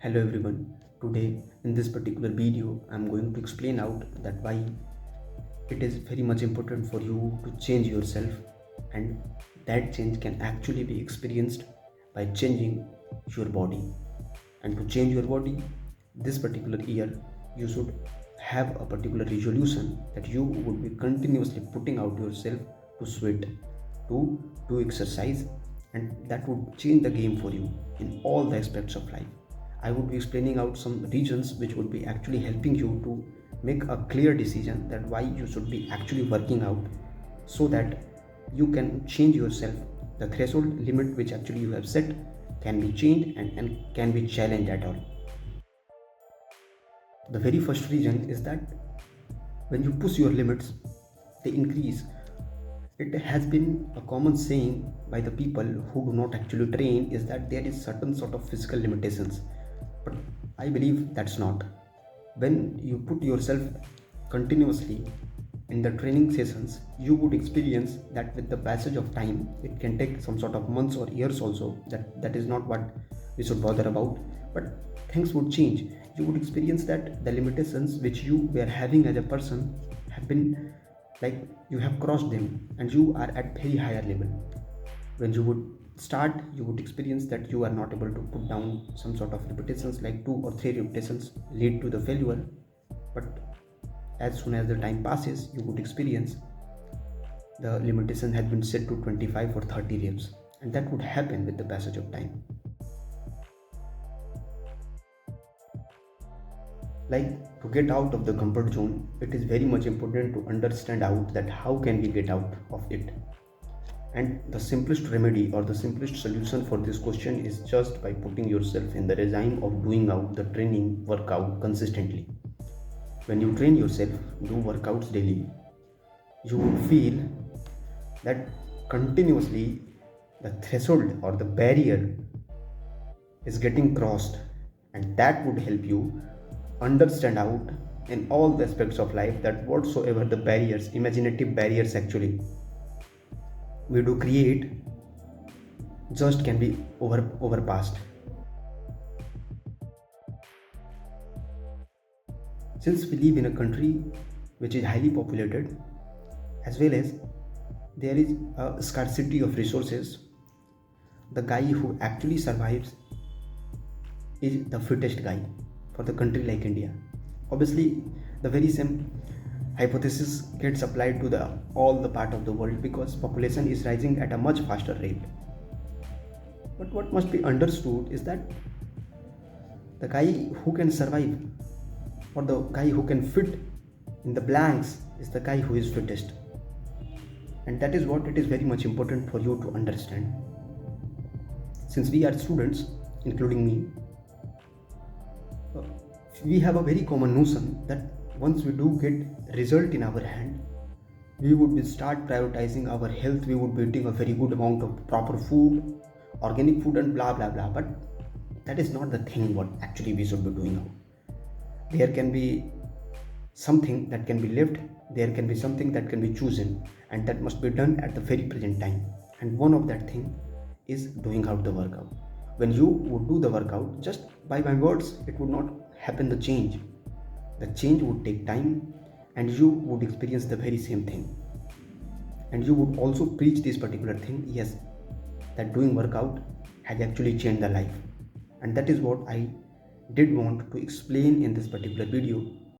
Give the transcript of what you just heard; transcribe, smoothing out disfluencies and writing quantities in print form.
Hello everyone. Today in this particular video I'm going to explain out that why it is very much important for you to change yourself, and that change can actually be experienced by changing your body. And to change your body this particular year, you should have a particular resolution that you would be continuously putting out yourself to sweat, to do exercise, and that would change the game for you in all the aspects of life. I would be explaining out some reasons which would be actually helping you to make a clear decision that why you should be actually working out, so that you can change yourself. The threshold limit which actually you have set can be changed and can be challenged at all. The very first reason is that when you push your limits, they increase. It has been a common saying by the people who do not actually train is that there is certain sort of physical limitations. But I believe that's not. When you put yourself continuously in the training sessions, you would experience that with the passage of time, it can take some sort of months or years also. That is not what we should bother about. But things would change. You would experience that the limitations which you were having as a person have been, like, you have crossed them and you are at very higher level. When you would start, you would experience that you are not able to put down some sort of repetitions, like 2 or 3 repetitions lead to the failure. But as soon as the time passes, you would experience the limitation has been set to 25 or 30 reps, and that would happen with the passage of time. Like, to get out of the comfort zone, it is very much important to understand out that how can we get out of it. And the simplest remedy or the simplest solution for this question is just by putting yourself in the regime of doing out the training workout consistently. When you train yourself, do workouts daily, you would feel that continuously the threshold or the barrier is getting crossed, and that would help you understand out in all the aspects of life that whatsoever the barriers, imaginative barriers actually we do create, just can be overpassed. Since we live in a country which is highly populated, as well as there is a scarcity of resources, the guy who actually survives is the fittest guy for the country like India. Obviously, the very same hypothesis gets applied to the all the part of the world because population is rising at a much faster rate. But what must be understood is that the guy who can survive, or the guy who can fit in the blanks, is the guy who is fittest. And that is what it is very much important for you to understand. Since we are students, including me, we have a very common notion that once we do get result in our hand, we would be start prioritizing our health. We would be eating a very good amount of proper food, organic food, and blah blah blah. But that is not the thing what actually we should be doing now. There can be something that can be left, there can be something that can be chosen, and that must be done at the very present time. And one of that thing is doing out the workout. When you would do the workout, just by my words, it would not happen the change. The change would take time, and you would experience the very same thing. And you would also preach this particular thing, yes, that doing workout has actually changed the life. And that is what I did want to explain in this particular video,